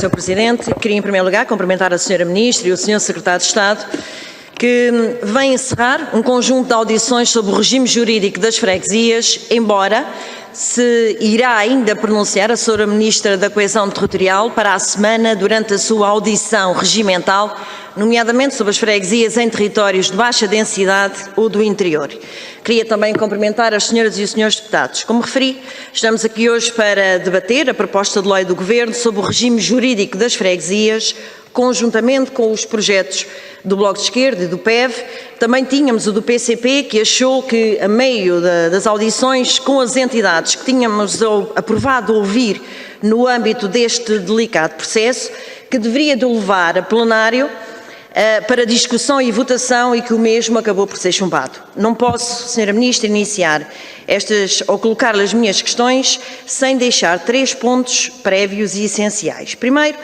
Sr. Presidente. Queria, em primeiro lugar, cumprimentar a Sra. Ministra e o Sr. Secretário de Estado, que vem encerrar um conjunto de audições sobre o regime jurídico das freguesias, embora se irá ainda pronunciar a Sra. Ministra da Coesão Territorial para a semana durante a sua audição regimental, nomeadamente sobre as freguesias em territórios de baixa densidade ou do interior. Queria também cumprimentar as senhoras e os senhores deputados. Como referi, estamos aqui hoje para debater a proposta de lei do Governo sobre o regime jurídico das freguesias, conjuntamente com os projetos do Bloco de Esquerda e do PEV. Também tínhamos o do PCP, que achou que, a meio das audições com as entidades que tínhamos aprovado ouvir no âmbito deste delicado processo, que deveria de levar a plenário para discussão e votação, e que o mesmo acabou por ser chumbado. Não posso, Sra. Ministra, iniciar ou colocar as minhas questões sem deixar 3 pontos prévios e essenciais. Primeiro,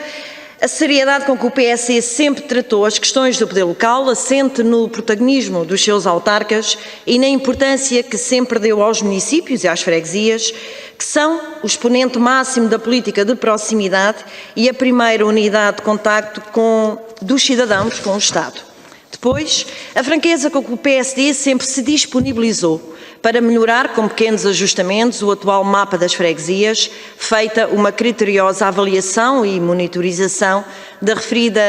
a seriedade com que o PSD sempre tratou as questões do poder local, assente no protagonismo dos seus autarcas e na importância que sempre deu aos municípios e às freguesias, que são o exponente máximo da política de proximidade e a primeira unidade de contacto dos cidadãos com o Estado. Depois, a franqueza com que o PSD sempre se disponibilizou para melhorar, com pequenos ajustamentos, o atual mapa das freguesias, feita uma criteriosa avaliação e monitorização da referida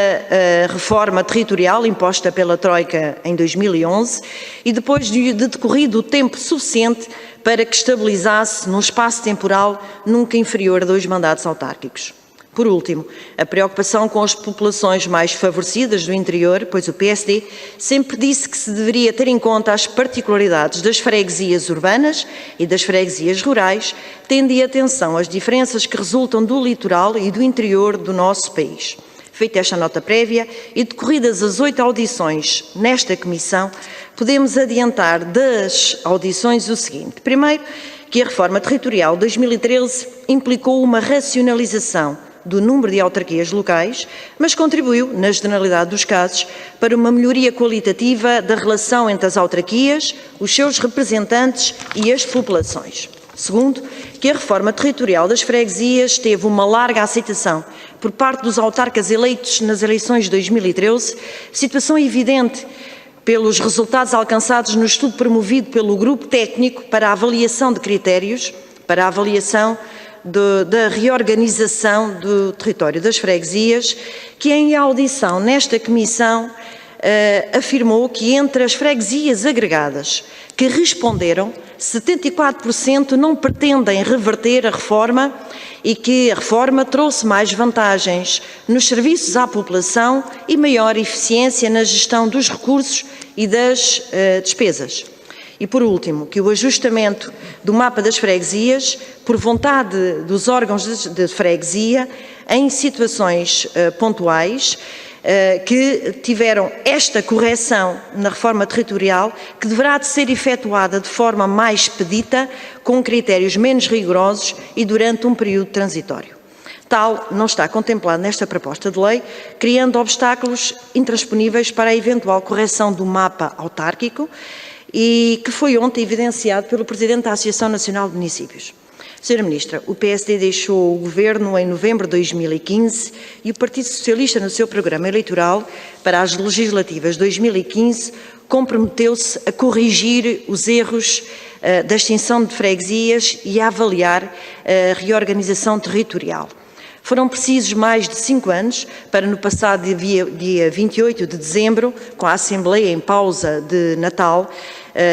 reforma territorial imposta pela Troika em 2011 e depois de decorrido o tempo suficiente para que estabilizasse num espaço temporal nunca inferior a 2 mandatos autárquicos. Por último, a preocupação com as populações mais favorecidas do interior, pois o PSD sempre disse que se deveria ter em conta as particularidades das freguesias urbanas e das freguesias rurais, tendo em atenção as diferenças que resultam do litoral e do interior do nosso país. Feita esta nota prévia e decorridas as 8 audições nesta Comissão, podemos adiantar das audições o seguinte. Primeiro, que a reforma territorial de 2013 implicou uma racionalização do número de autarquias locais, mas contribuiu, na generalidade dos casos, para uma melhoria qualitativa da relação entre as autarquias, os seus representantes e as populações. Segundo, que a reforma territorial das freguesias teve uma larga aceitação por parte dos autarcas eleitos nas eleições de 2013, situação evidente pelos resultados alcançados no estudo promovido pelo Grupo Técnico para a avaliação de critérios, para a avaliação da reorganização do território das freguesias, que em audição nesta Comissão afirmou que entre as freguesias agregadas que responderam, 74% não pretendem reverter a reforma e que a reforma trouxe mais vantagens nos serviços à população e maior eficiência na gestão dos recursos e das despesas. E, por último, que o ajustamento do mapa das freguesias, por vontade dos órgãos de freguesia, em situações pontuais, que tiveram esta correção na reforma territorial, que deverá de ser efetuada de forma mais expedita, com critérios menos rigorosos e durante um período transitório. Tal não está contemplado nesta proposta de lei, criando obstáculos intransponíveis para a eventual correção do mapa autárquico, e que foi ontem evidenciado pelo Presidente da Associação Nacional de Municípios. Sra. Ministra, o PSD deixou o Governo em novembro de 2015 e o Partido Socialista, no seu programa eleitoral para as legislativas de 2015, comprometeu-se a corrigir os erros da extinção de freguesias e a avaliar a reorganização territorial. Foram precisos mais de 5 anos para, no passado dia 28 de dezembro, com a Assembleia em pausa de Natal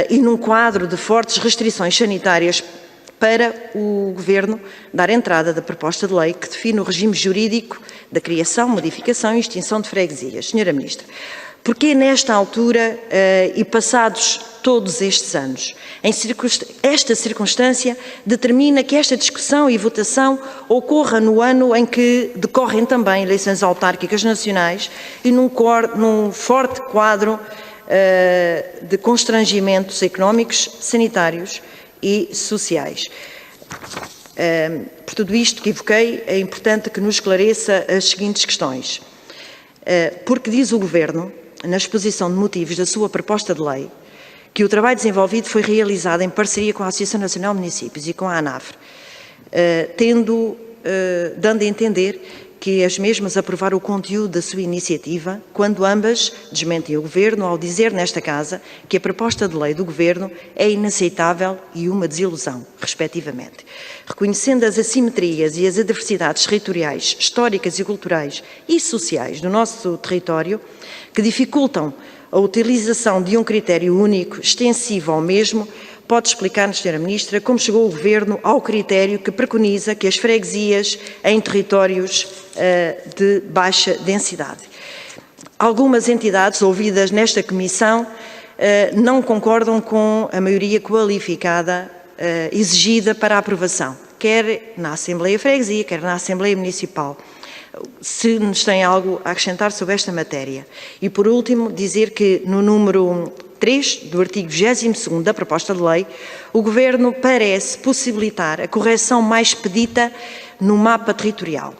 e num quadro de fortes restrições sanitárias, para o Governo dar entrada da proposta de lei que define o regime jurídico da criação, modificação e extinção de freguesias. Sra. Ministra, porquê nesta altura e passados todos estes anos? Esta circunstância determina que esta discussão e votação ocorra no ano em que decorrem também eleições autárquicas nacionais e num forte quadro de constrangimentos económicos, sanitários e sociais. Por tudo isto que evoquei, é importante que nos esclareça as seguintes questões. Porque diz o Governo, na exposição de motivos da sua proposta de lei, que o trabalho desenvolvido foi realizado em parceria com a Associação Nacional de Municípios e com a ANAFRE, dando a entender que as mesmas aprovaram o conteúdo da sua iniciativa, quando ambas desmentem o Governo ao dizer nesta Casa que a proposta de lei do Governo é inaceitável e uma desilusão, respectivamente. Reconhecendo as assimetrias e as adversidades territoriais, históricas e culturais e sociais do nosso território, que dificultam a utilização de um critério único, extensivo ao mesmo, pode explicar-nos, Sra. Ministra, como chegou o Governo ao critério que preconiza que as freguesias em territórios de baixa densidade. Algumas entidades ouvidas nesta Comissão não concordam com a maioria qualificada exigida para a aprovação, quer na Assembleia Freguesia, quer na Assembleia Municipal. Se nos tem algo a acrescentar sobre esta matéria. E, por último, dizer que no número 3 do artigo 22º da proposta de lei, o Governo parece possibilitar a correção mais expedita no mapa territorial,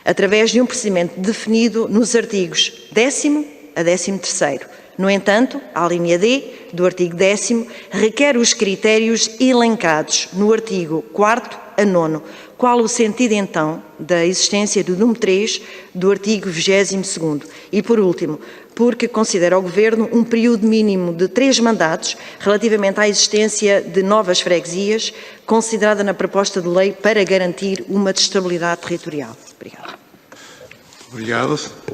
através de um procedimento definido nos artigos 10º a 13º. No entanto, a linha D do artigo 10º requer os critérios elencados no artigo 4º a 9º. Qual o sentido, então, da existência do número 3 do artigo 22º? E, por último, porque considera o Governo um período mínimo de 3 mandatos relativamente à existência de novas freguesias, considerada na proposta de lei para garantir uma estabilidade territorial. Obrigada. Obrigado.